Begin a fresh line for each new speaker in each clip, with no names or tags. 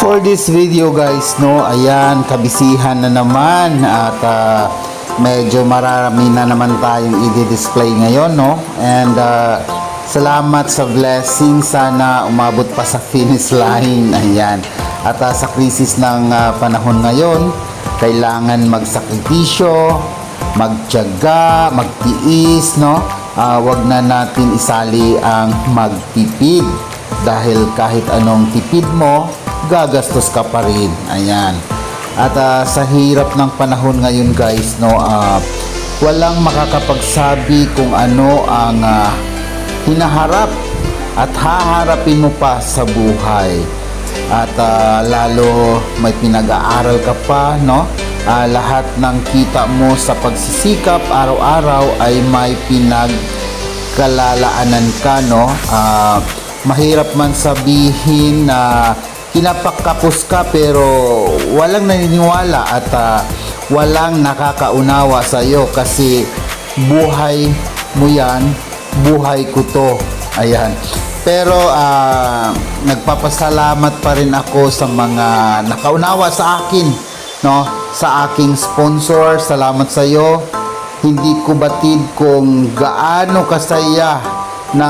For this video guys, no, ayan, kabisihan na naman at medyo marami na naman tayong i-display ngayon, no, and salamat sa blessing, sana umabot pa sa finish line, ayan, at sa krisis ng panahon ngayon, kailangan magsakripisyo, magtiyaga, magtiis, no, wag na natin isali ang magtipid dahil kahit anong tipid mo, gagastos ka pa rin. Ayan. At sa hirap ng panahon ngayon guys, no, walang makakapagsabi kung ano ang hinaharap at haharapin mo pa sa buhay. At lalo may pinag-aaral ka pa, no? Lahat ng kita mo sa pagsisikap araw-araw ay may pinagkalalaanan ka, no? Mahirap man sabihin na kinapakapos ka pero walang naniniwala at walang nakakaunawa sa iyo kasi buhay mo yan, buhay ko to. Ayan. Pero nagpapasalamat pa rin ako sa mga nakaunawa sa akin, no? Sa aking sponsor, salamat sa iyo. Hindi ko batid kung gaano kasaya na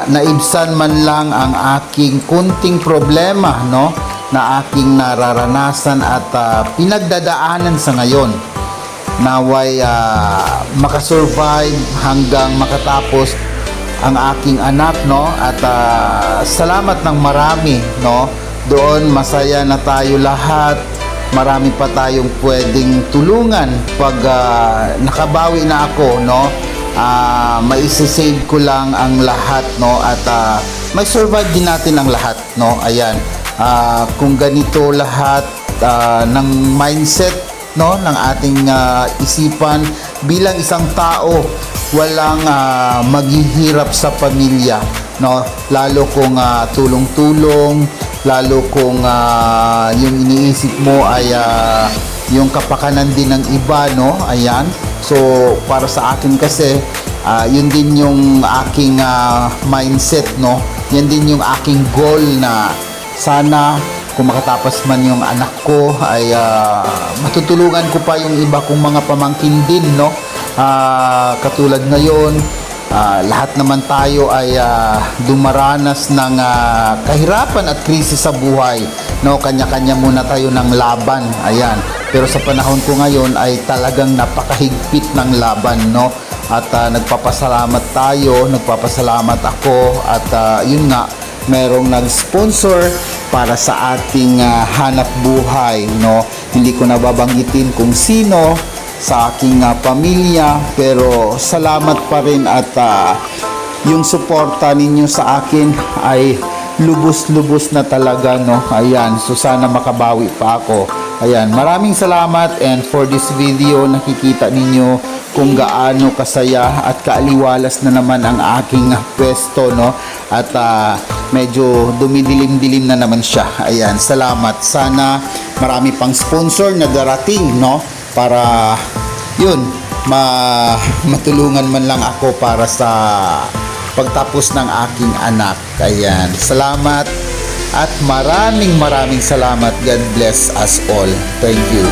naibsan man lang ang aking kunting problema, no, na aking nararanasan at pinagdadaanan sa ngayon. Naway makasurvive hanggang makatapos ang aking anak, no, at salamat ng marami, no. Doon masaya na tayo lahat. Marami pa tayong pwedeng tulungan pag nakabawi na ako, no. Maisisave ko lang ang lahat, no, at may survive din natin ang lahat, no. Ayan, kung ganito lahat ng mindset, no, ng ating isipan bilang isang tao, walang maghihirap sa pamilya, no, lalo kung tulong-tulong, lalo kung yung iniisip mo ay yung kapakanan din ng iba, no. Ayan. So, para sa akin kasi, yun din yung aking mindset, no? Yan din yung aking goal na sana kung makatapos man yung anak ko ay matutulungan ko pa yung iba kong mga pamangkin din, no? Katulad ngayon, lahat naman tayo ay dumaranas ng kahirapan at krisis sa buhay, no? Kanya-kanya muna tayo ng laban, ayan. Pero sa panahon ko ngayon ay talagang napakahigpit ng laban, no? At nagpapasalamat tayo, nagpapasalamat ako at yun nga, merong nag-sponsor para sa ating hanap buhay, no? Hindi ko nababanggitin kung sino sa aking pamilya, pero salamat pa rin at yung suporta ninyo sa akin ay lubos-lubos na talaga, no? Ayan, so sana makabawi pa ako. Ayan, maraming salamat, and for this video nakikita ninyo kung gaano kasaya at kaaliwalas na naman ang aking pwesto, no? At medyo dumidilim-dilim na naman siya. Ayan, salamat. Sana marami pang sponsor na darating, no? Para yun, matulungan man lang ako para sa pagtapos ng aking anak. Ayan, salamat at maraming salamat. God bless us all. Thank you.